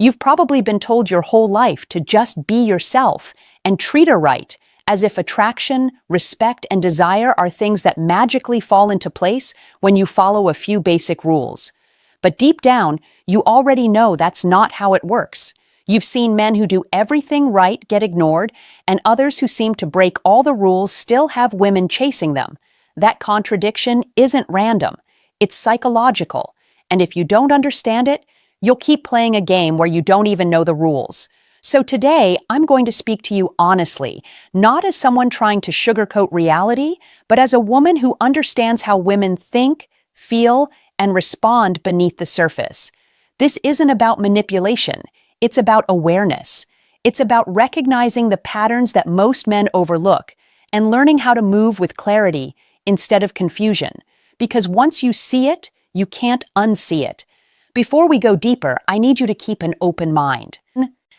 You've probably been told your whole life to just be yourself and treat her right, as if attraction, respect, and desire are things that magically fall into place when you follow a few basic rules. But deep down, you already know that's not how it works. You've seen men who do everything right get ignored, and others who seem to break all the rules still have women chasing them. That contradiction isn't random. It's psychological. And if you don't understand it, you'll keep playing a game where you don't even know the rules. So today, I'm going to speak to you honestly, not as someone trying to sugarcoat reality, but as a woman who understands how women think, feel, and respond beneath the surface. This isn't about manipulation. It's about awareness. It's about recognizing the patterns that most men overlook and learning how to move with clarity instead of confusion. Because once you see it, you can't unsee it. Before we go deeper, I need you to keep an open mind.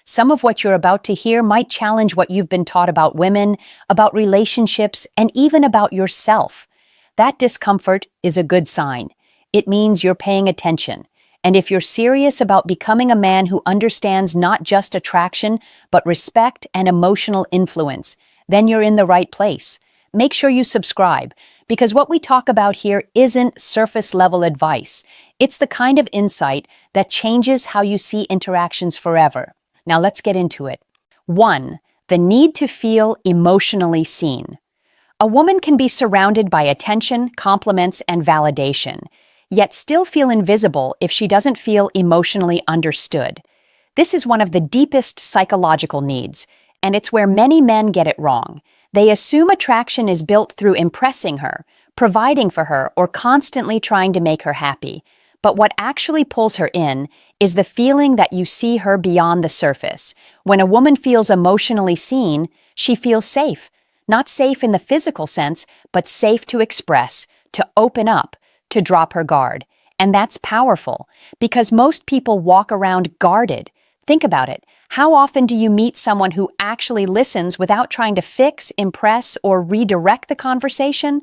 Some of what you're about to hear might challenge what you've been taught about women, about relationships, and even about yourself. That discomfort is a good sign. It means you're paying attention. And if you're serious about becoming a man who understands not just attraction, but respect and emotional influence, then you're in the right place. Make sure you subscribe, because what we talk about here isn't surface-level advice. It's the kind of insight that changes how you see interactions forever. Now let's get into it. 1. The need to feel emotionally seen. A woman can be surrounded by attention, compliments, and validation, yet still feel invisible if she doesn't feel emotionally understood. This is one of the deepest psychological needs, and it's where many men get it wrong. They assume attraction is built through impressing her, providing for her, or constantly trying to make her happy. But what actually pulls her in is the feeling that you see her beyond the surface. When a woman feels emotionally seen, she feels safe. Not safe in the physical sense, but safe to express, to open up, to drop her guard. And that's powerful, because most people walk around guarded. Think about it. How often do you meet someone who actually listens without trying to fix, impress, or redirect the conversation?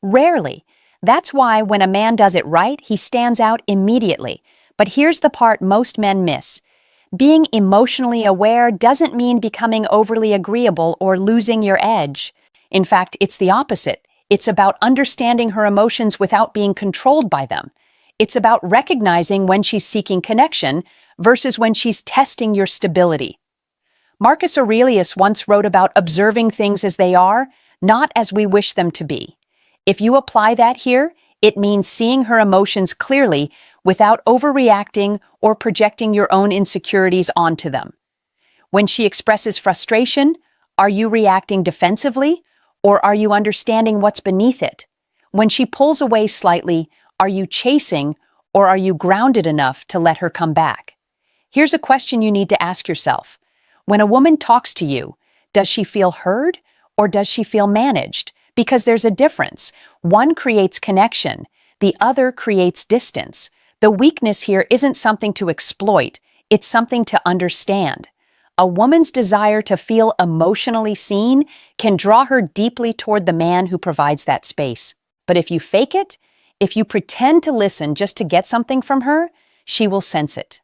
Rarely. That's why when a man does it right, he stands out immediately. But here's the part most men miss. Being emotionally aware doesn't mean becoming overly agreeable or losing your edge. In fact, it's the opposite. It's about understanding her emotions without being controlled by them. It's about recognizing when she's seeking connection versus when she's testing your stability. Marcus Aurelius once wrote about observing things as they are, not as we wish them to be. If you apply that here, it means seeing her emotions clearly without overreacting or projecting your own insecurities onto them. When she expresses frustration, are you reacting defensively, or are you understanding what's beneath it? When she pulls away slightly, are you chasing, or are you grounded enough to let her come back? Here's a question you need to ask yourself. When a woman talks to you, does she feel heard, or does she feel managed? Because there's a difference. One creates connection, the other creates distance. The weakness here isn't something to exploit, it's something to understand. A woman's desire to feel emotionally seen can draw her deeply toward the man who provides that space. But if you fake it, if you pretend to listen just to get something from her, she will sense it.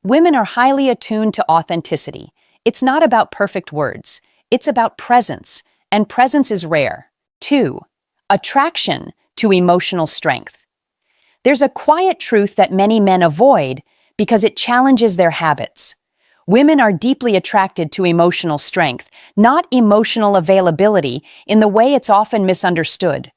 Women are highly attuned to authenticity. It's not about perfect words, it's about presence. And presence is rare. 2. Attraction to emotional strength. There's a quiet truth that many men avoid because it challenges their habits. Women are deeply attracted to emotional strength, not emotional availability in the way it's often misunderstood.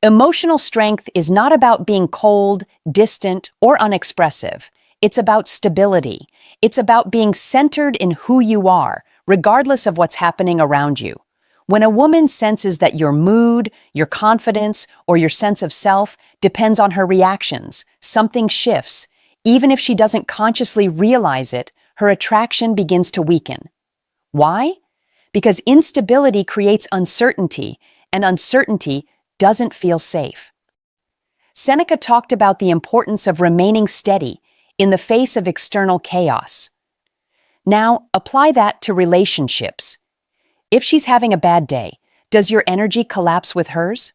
Emotional strength is not about being cold, distant, or unexpressive. It's about stability. It's about being centered in who you are, regardless of what's happening around you. When a woman senses that your mood, your confidence, or your sense of self depends on her reactions, something shifts. Even if she doesn't consciously realize it, her attraction begins to weaken. Why? Because instability creates uncertainty, and uncertainty doesn't feel safe. Seneca talked about the importance of remaining steady in the face of external chaos. Now, apply that to relationships. If she's having a bad day, does your energy collapse with hers?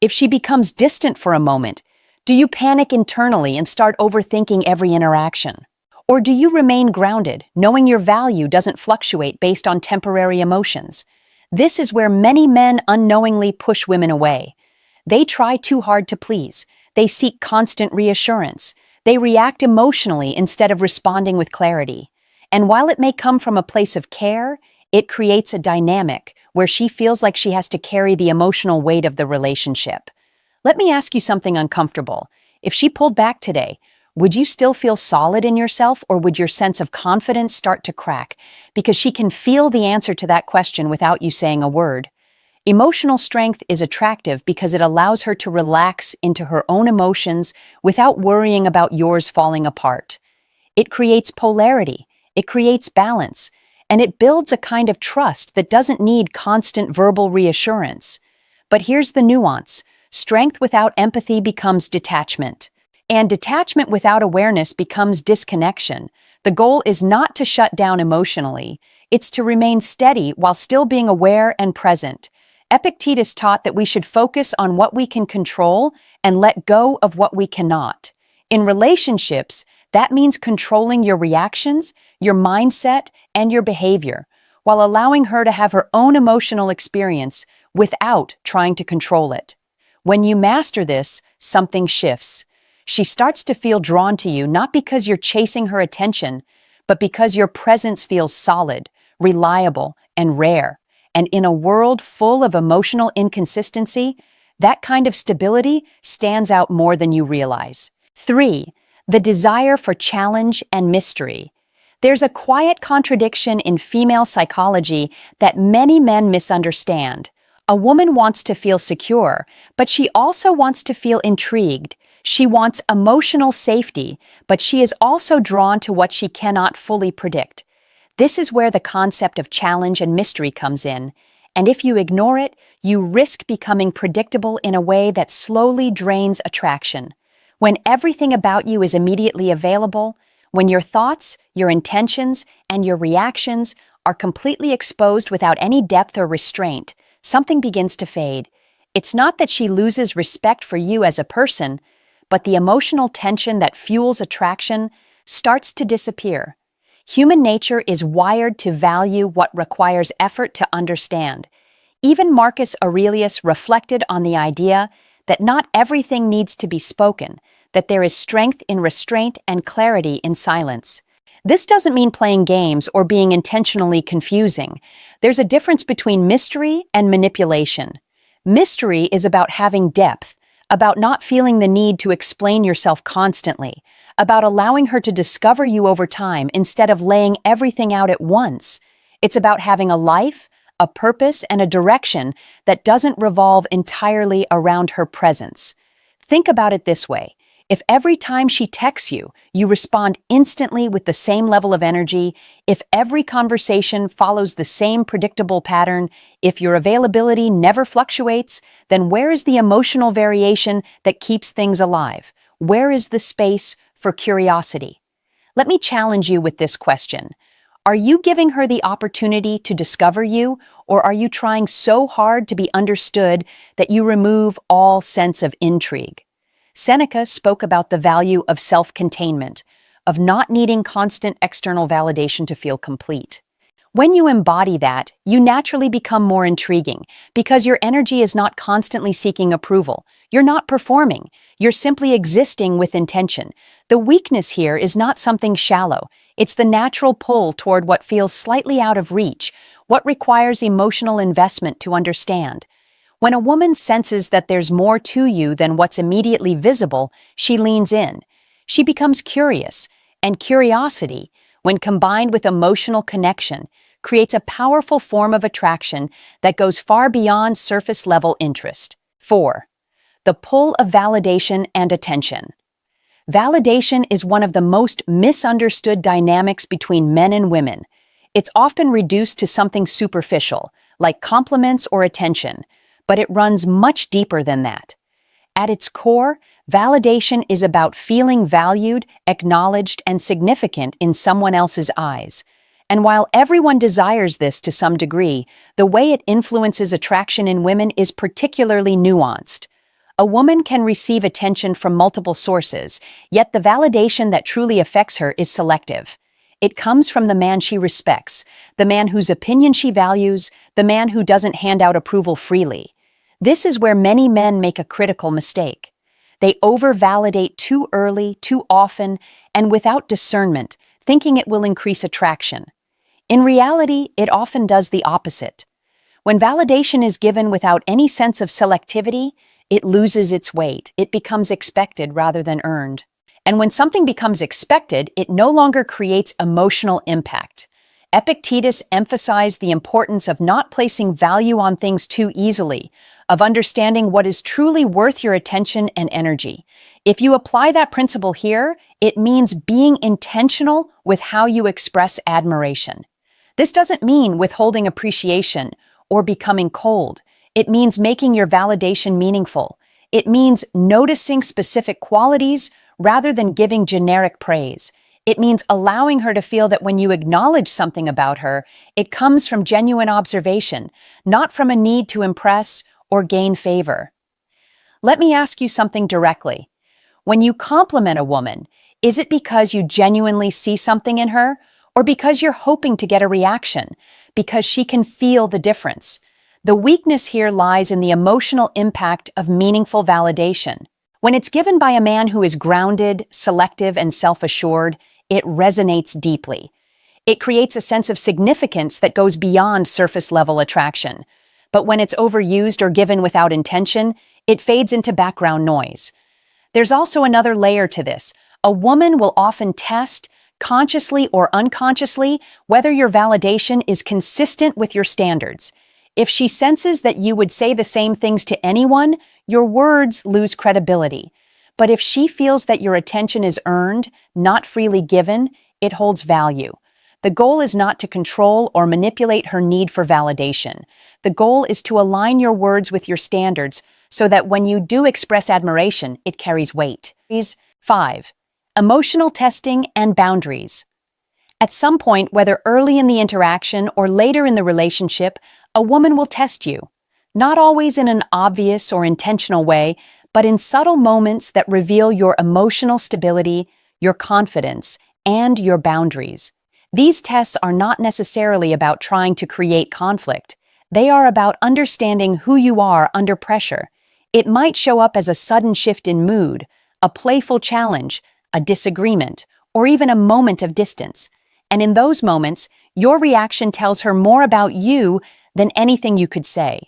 If she becomes distant for a moment, do you panic internally and start overthinking every interaction? Or do you remain grounded, knowing your value doesn't fluctuate based on temporary emotions? This is where many men unknowingly push women away. They try too hard to please. They seek constant reassurance. They react emotionally instead of responding with clarity. And while it may come from a place of care, it creates a dynamic where she feels like she has to carry the emotional weight of the relationship. Let me ask you something uncomfortable. If she pulled back today, would you still feel solid in yourself, or would your sense of confidence start to crack? Because she can feel the answer to that question without you saying a word. Emotional strength is attractive because it allows her to relax into her own emotions without worrying about yours falling apart. It creates polarity, it creates balance, and it builds a kind of trust that doesn't need constant verbal reassurance. But here's the nuance. Strength without empathy becomes detachment. And detachment without awareness becomes disconnection. The goal is not to shut down emotionally, it's to remain steady while still being aware and present. Epictetus taught that we should focus on what we can control and let go of what we cannot. In relationships, that means controlling your reactions, your mindset, and your behavior, while allowing her to have her own emotional experience without trying to control it. When you master this, something shifts. She starts to feel drawn to you not because you're chasing her attention, but because your presence feels solid, reliable, and rare. And in a world full of emotional inconsistency, that kind of stability stands out more than you realize. 3. The desire for challenge and mystery. There's a quiet contradiction in female psychology that many men misunderstand. A woman wants to feel secure, but she also wants to feel intrigued. She wants emotional safety, but she is also drawn to what she cannot fully predict. This is where the concept of challenge and mystery comes in, and if you ignore it, you risk becoming predictable in a way that slowly drains attraction. When everything about you is immediately available, when your thoughts, your intentions, and your reactions are completely exposed without any depth or restraint, something begins to fade. It's not that she loses respect for you as a person, but the emotional tension that fuels attraction starts to disappear. Human nature is wired to value what requires effort to understand. Even Marcus Aurelius reflected on the idea that not everything needs to be spoken, that there is strength in restraint and clarity in silence. This doesn't mean playing games or being intentionally confusing. There's a difference between mystery and manipulation. Mystery is about having depth, about not feeling the need to explain yourself constantly, about allowing her to discover you over time instead of laying everything out at once. It's about having a life, a purpose, and a direction that doesn't revolve entirely around her presence. Think about it this way. If every time she texts you, you respond instantly with the same level of energy, if every conversation follows the same predictable pattern, if your availability never fluctuates, then where is the emotional variation that keeps things alive? Where is the space for curiosity? Let me challenge you with this question. Are you giving her the opportunity to discover you, or are you trying so hard to be understood that you remove all sense of intrigue? Seneca spoke about the value of self-containment, of not needing constant external validation to feel complete. When you embody that, you naturally become more intriguing because your energy is not constantly seeking approval. You're not performing. You're simply existing with intention. The weakness here is not something shallow. It's the natural pull toward what feels slightly out of reach, what requires emotional investment to understand. When a woman senses that there's more to you than what's immediately visible, she leans in. She becomes curious, and curiosity, when combined with emotional connection, creates a powerful form of attraction that goes far beyond surface-level interest. 4. The pull of validation and attention. Validation is one of the most misunderstood dynamics between men and women. It's often reduced to something superficial, like compliments or attention, but it runs much deeper than that. At its core, validation is about feeling valued, acknowledged, and significant in someone else's eyes. And while everyone desires this to some degree, the way it influences attraction in women is particularly nuanced. A woman can receive attention from multiple sources, yet the validation that truly affects her is selective. It comes from the man she respects, the man whose opinion she values, the man who doesn't hand out approval freely. This is where many men make a critical mistake. They over-validate too early, too often, and without discernment, thinking it will increase attraction. In reality, it often does the opposite. When validation is given without any sense of selectivity, it loses its weight. It becomes expected rather than earned. And when something becomes expected, it no longer creates emotional impact. Epictetus emphasized the importance of not placing value on things too easily, of understanding what is truly worth your attention and energy. If you apply that principle here, it means being intentional with how you express admiration. This doesn't mean withholding appreciation or becoming cold. It means making your validation meaningful. It means noticing specific qualities rather than giving generic praise. It means allowing her to feel that when you acknowledge something about her, it comes from genuine observation, not from a need to impress or gain favor. Let me ask you something directly. When you compliment a woman, is it because you genuinely see something in her, or because you're hoping to get a reaction, because she can feel the difference? The weakness here lies in the emotional impact of meaningful validation. When it's given by a man who is grounded, selective, and self-assured, it resonates deeply. It creates a sense of significance that goes beyond surface-level attraction. But when it's overused or given without intention, it fades into background noise. There's also another layer to this. A woman will often test, consciously or unconsciously, whether your validation is consistent with your standards. If she senses that you would say the same things to anyone, your words lose credibility. But if she feels that your attention is earned, not freely given, it holds value. The goal is not to control or manipulate her need for validation. The goal is to align your words with your standards so that when you do express admiration, it carries weight. 5. Emotional testing and boundaries. At some point, whether early in the interaction or later in the relationship, a woman will test you. Not always in an obvious or intentional way, but in subtle moments that reveal your emotional stability, your confidence, and your boundaries. These tests are not necessarily about trying to create conflict. They are about understanding who you are under pressure. It might show up as a sudden shift in mood, a playful challenge, a disagreement, or even a moment of distance. And in those moments, your reaction tells her more about you than anything you could say.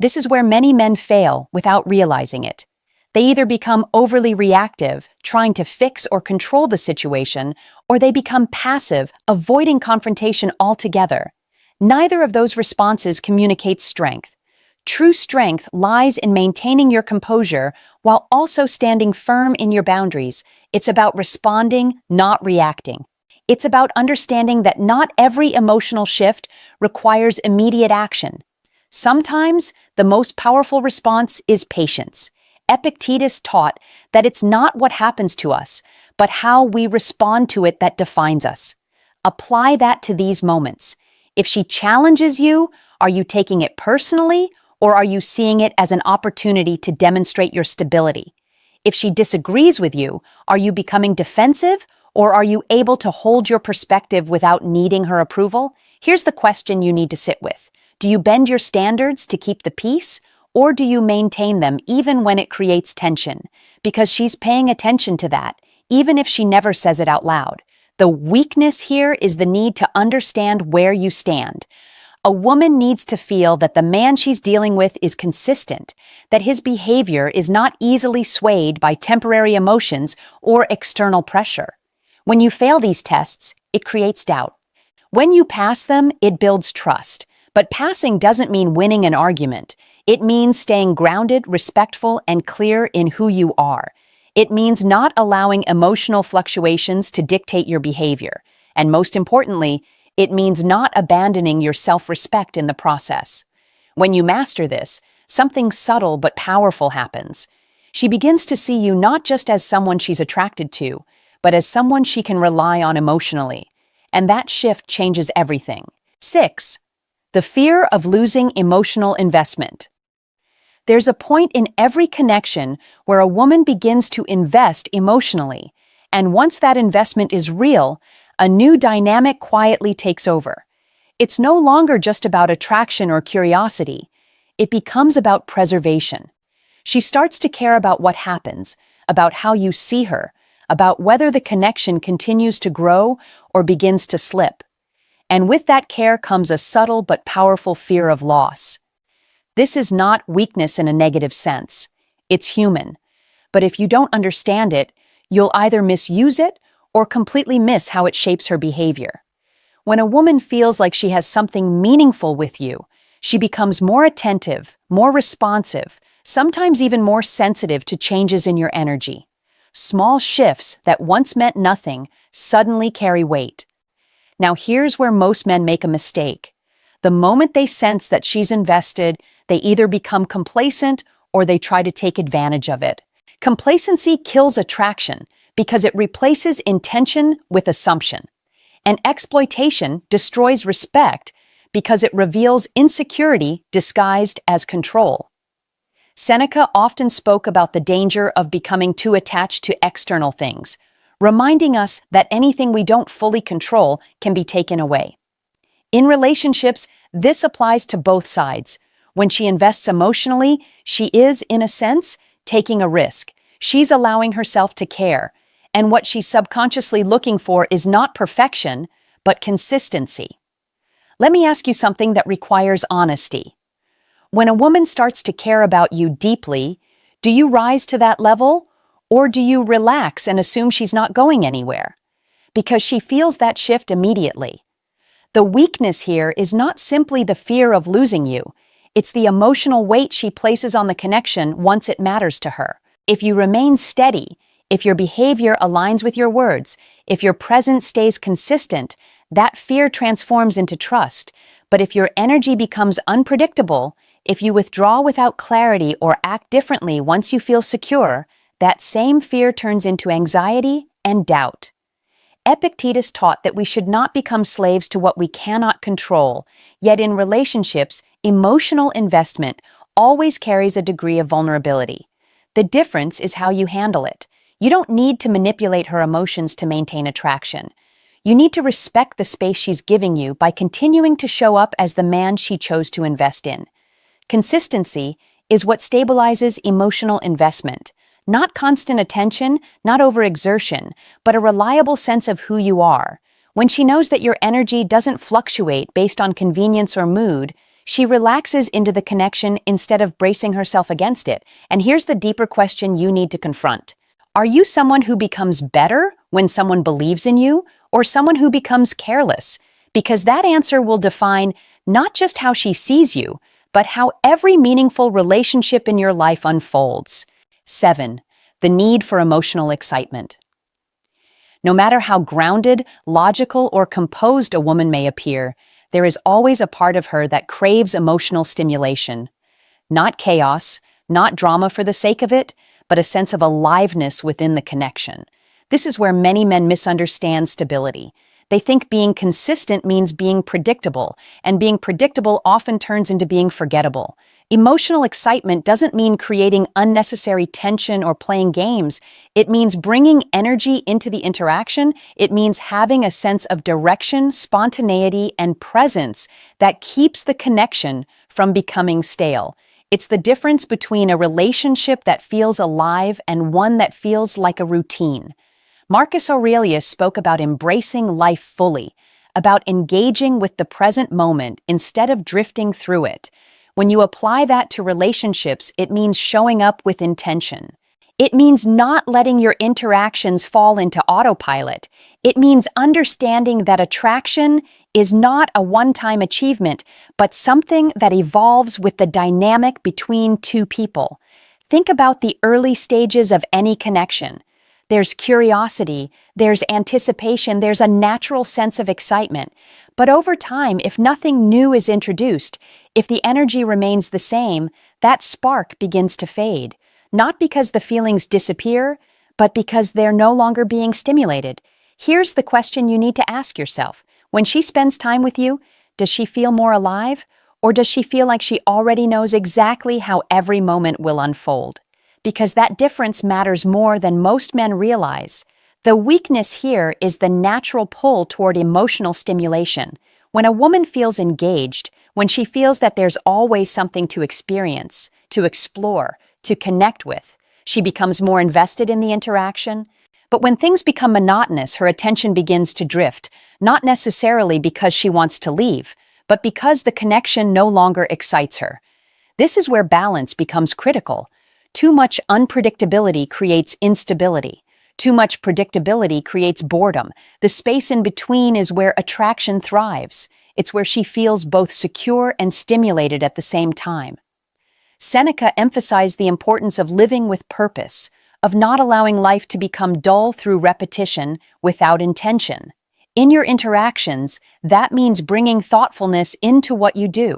This is where many men fail without realizing it. They either become overly reactive, trying to fix or control the situation, or they become passive, avoiding confrontation altogether. Neither of those responses communicates strength. True strength lies in maintaining your composure while also standing firm in your boundaries. It's about responding, not reacting. It's about understanding that not every emotional shift requires immediate action. Sometimes the most powerful response is patience. Epictetus taught that it's not what happens to us, but how we respond to it that defines us. Apply that to these moments. If she challenges you, are you taking it personally, or are you seeing it as an opportunity to demonstrate your stability? If she disagrees with you, are you becoming defensive, or are you able to hold your perspective without needing her approval? Here's the question you need to sit with. Do you bend your standards to keep the peace, or do you maintain them even when it creates tension? Because she's paying attention to that, even if she never says it out loud. The weakness here is the need to understand where you stand. A woman needs to feel that the man she's dealing with is consistent, that his behavior is not easily swayed by temporary emotions or external pressure. When you fail these tests, it creates doubt. When you pass them, it builds trust. But passing doesn't mean winning an argument. It means staying grounded, respectful, and clear in who you are. It means not allowing emotional fluctuations to dictate your behavior. And most importantly, it means not abandoning your self-respect in the process. When you master this, something subtle but powerful happens. She begins to see you not just as someone she's attracted to, but as someone she can rely on emotionally. And that shift changes everything. 6. The fear of losing emotional investment. There's a point in every connection where a woman begins to invest emotionally, and once that investment is real, a new dynamic quietly takes over. It's no longer just about attraction or curiosity. It becomes about preservation. She starts to care about what happens, about how you see her, about whether the connection continues to grow or begins to slip. And with that care comes a subtle but powerful fear of loss. This is not weakness in a negative sense. It's human. But if you don't understand it, you'll either misuse it or completely miss how it shapes her behavior. When a woman feels like she has something meaningful with you, she becomes more attentive, more responsive, sometimes even more sensitive to changes in your energy. Small shifts that once meant nothing suddenly carry weight. Now here's where most men make a mistake. The moment they sense that she's invested, they either become complacent or they try to take advantage of it. Complacency kills attraction because it replaces intention with assumption. And exploitation destroys respect because it reveals insecurity disguised as control. Seneca often spoke about the danger of becoming too attached to external things, reminding us that anything we don't fully control can be taken away. In relationships, this applies to both sides. When she invests emotionally, she is, in a sense, taking a risk. She's allowing herself to care. And what she's subconsciously looking for is not perfection, but consistency. Let me ask you something that requires honesty. When a woman starts to care about you deeply, do you rise to that level, or do you relax and assume she's not going anywhere? Because she feels that shift immediately. The weakness here is not simply the fear of losing you, it's the emotional weight she places on the connection once it matters to her. If you remain steady, if your behavior aligns with your words, if your presence stays consistent, that fear transforms into trust. But if your energy becomes unpredictable, if you withdraw without clarity or act differently once you feel secure, that same fear turns into anxiety and doubt. Epictetus taught that we should not become slaves to what we cannot control, yet in relationships, emotional investment always carries a degree of vulnerability. The difference is how you handle it. You don't need to manipulate her emotions to maintain attraction. You need to respect the space she's giving you by continuing to show up as the man she chose to invest in. Consistency is what stabilizes emotional investment. Not constant attention, not overexertion, but a reliable sense of who you are. When she knows that your energy doesn't fluctuate based on convenience or mood, she relaxes into the connection instead of bracing herself against it. And here's the deeper question you need to confront. Are you someone who becomes better when someone believes in you, or someone who becomes careless? Because that answer will define not just how she sees you, but how every meaningful relationship in your life unfolds. 7. The need for emotional excitement. No matter how grounded, logical, or composed a woman may appear, there is always a part of her that craves emotional stimulation. Not chaos, not drama for the sake of it, but a sense of aliveness within the connection. This is where many men misunderstand stability. They think being consistent means being predictable, and being predictable often turns into being forgettable. Emotional excitement doesn't mean creating unnecessary tension or playing games. It means bringing energy into the interaction. It means having a sense of direction, spontaneity, and presence that keeps the connection from becoming stale. It's the difference between a relationship that feels alive and one that feels like a routine. Marcus Aurelius spoke about embracing life fully, about engaging with the present moment instead of drifting through it. When you apply that to relationships, it means showing up with intention. It means not letting your interactions fall into autopilot. It means understanding that attraction is not a one-time achievement, but something that evolves with the dynamic between two people. Think about the early stages of any connection. There's curiosity, there's anticipation, there's a natural sense of excitement. But over time, if nothing new is introduced, if the energy remains the same, that spark begins to fade. Not because the feelings disappear, but because they're no longer being stimulated. Here's the question you need to ask yourself. When she spends time with you, does she feel more alive, Or does she feel like she already knows exactly how every moment will unfold? Because that difference matters more than most men realize. The weakness here is the natural pull toward emotional stimulation. When a woman feels engaged, when she feels that there's always something to experience, to explore, to connect with, she becomes more invested in the interaction. But when things become monotonous, her attention begins to drift, not necessarily because she wants to leave, but because the connection no longer excites her. This is where balance becomes critical. Too much unpredictability creates instability. Too much predictability creates boredom. The space in between is where attraction thrives. It's where she feels both secure and stimulated at the same time. Seneca emphasized the importance of living with purpose, of not allowing life to become dull through repetition without intention. In your interactions, that means bringing thoughtfulness into what you do.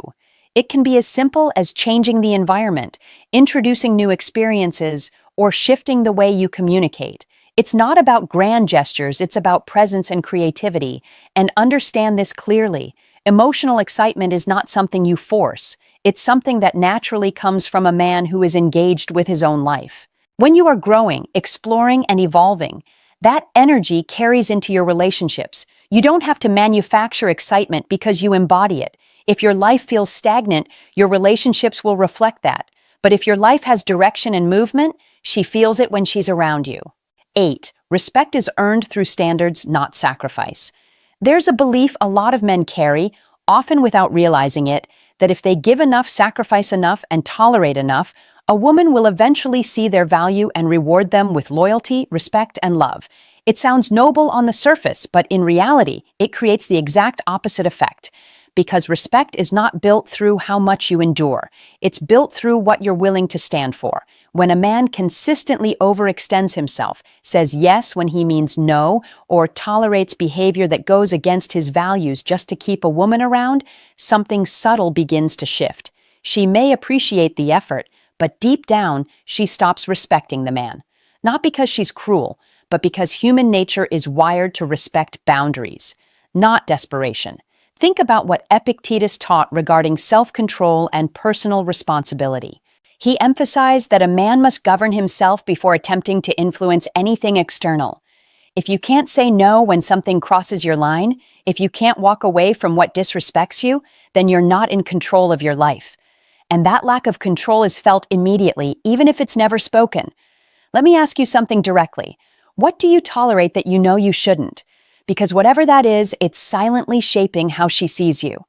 It can be as simple as changing the environment, introducing new experiences, or shifting the way you communicate. It's not about grand gestures, it's about presence and creativity. And understand this clearly. Emotional excitement is not something you force. It's something that naturally comes from a man who is engaged with his own life. When you are growing, exploring, and evolving, that energy carries into your relationships. You don't have to manufacture excitement because you embody it. If your life feels stagnant, your relationships will reflect that. But if your life has direction and movement, she feels it when she's around you. 8. Respect is earned through standards, not sacrifice. There's a belief a lot of men carry, often without realizing it, that if they give enough, sacrifice enough, and tolerate enough, a woman will eventually see their value and reward them with loyalty, respect, and love. It sounds noble on the surface, but in reality, it creates the exact opposite effect. Because respect is not built through how much you endure. It's built through what you're willing to stand for. When a man consistently overextends himself, says yes when he means no, or tolerates behavior that goes against his values just to keep a woman around, something subtle begins to shift. She may appreciate the effort, but deep down, she stops respecting the man. Not because she's cruel, but because human nature is wired to respect boundaries, not desperation. Think about what Epictetus taught regarding self-control and personal responsibility. He emphasized that a man must govern himself before attempting to influence anything external. If you can't say no when something crosses your line, if you can't walk away from what disrespects you, then you're not in control of your life. And that lack of control is felt immediately, even if it's never spoken. Let me ask you something directly. What do you tolerate that you know you shouldn't? Because whatever that is, it's silently shaping how she sees you.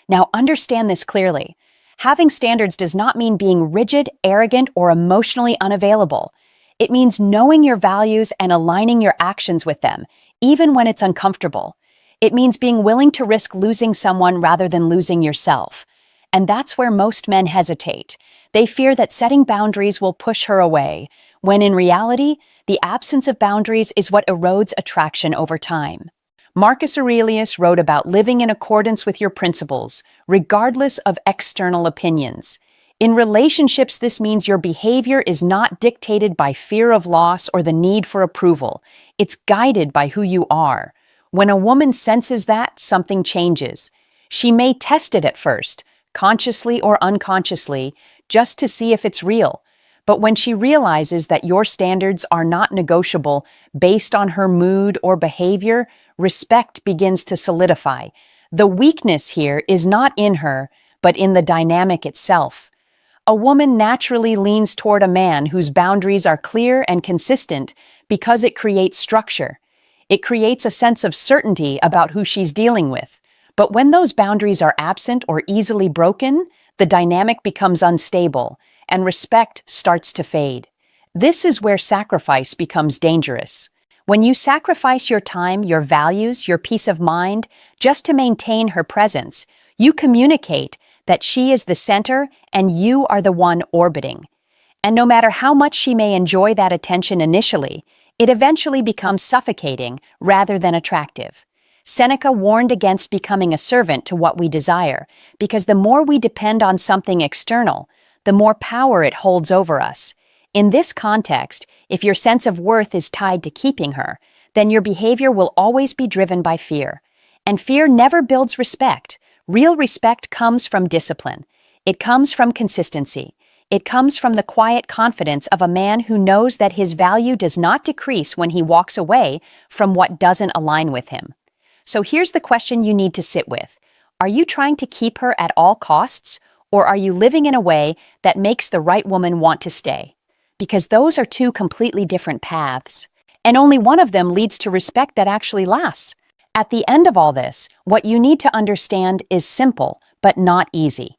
Now understand this clearly. Having standards does not mean being rigid, arrogant, or emotionally unavailable. It means knowing your values and aligning your actions with them, even when it's uncomfortable. It means being willing to risk losing someone rather than losing yourself. And that's where most men hesitate. They fear that setting boundaries will push her away, when in reality, the absence of boundaries is what erodes attraction over time. Marcus Aurelius wrote about living in accordance with your principles, regardless of external opinions. In relationships, this means your behavior is not dictated by fear of loss or the need for approval. It's guided by who you are. When a woman senses that, something changes. She may test it at first, consciously or unconsciously, just to see if it's real. But when she realizes that your standards are not negotiable based on her mood or behavior, respect begins to solidify. The weakness here is not in her, but in the dynamic itself. A woman naturally leans toward a man whose boundaries are clear and consistent because it creates structure. It creates a sense of certainty about who she's dealing with. But when those boundaries are absent or easily broken, the dynamic becomes unstable, and respect starts to fade. This is where sacrifice becomes dangerous. When you sacrifice your time, your values, your peace of mind, just to maintain her presence, you communicate that she is the center and you are the one orbiting. And no matter how much she may enjoy that attention initially, it eventually becomes suffocating rather than attractive. Seneca warned against becoming a servant to what we desire, because the more we depend on something external, the more power it holds over us. In this context, if your sense of worth is tied to keeping her, then your behavior will always be driven by fear. And fear never builds respect. Real respect comes from discipline. It comes from consistency. It comes from the quiet confidence of a man who knows that his value does not decrease when he walks away from what doesn't align with him. So here's the question you need to sit with. Are you trying to keep her at all costs, or are you living in a way that makes the right woman want to stay? Because those are two completely different paths, and only one of them leads to respect that actually lasts. At the end of all this, what you need to understand is simple, but not easy.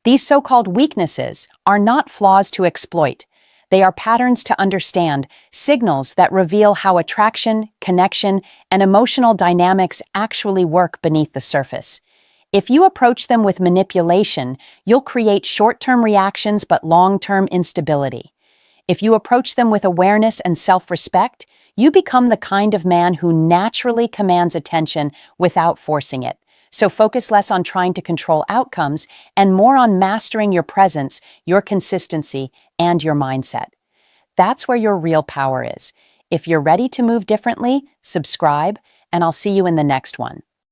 These so-called weaknesses are not flaws to exploit. They are patterns to understand, signals that reveal how attraction, connection, and emotional dynamics actually work beneath the surface. If you approach them with manipulation, you'll create short-term reactions but long-term instability. If you approach them with awareness and self-respect, you become the kind of man who naturally commands attention without forcing it. So focus less on trying to control outcomes and more on mastering your presence, your consistency, and your mindset. That's where your real power is. If you're ready to move differently, subscribe, and I'll see you in the next one.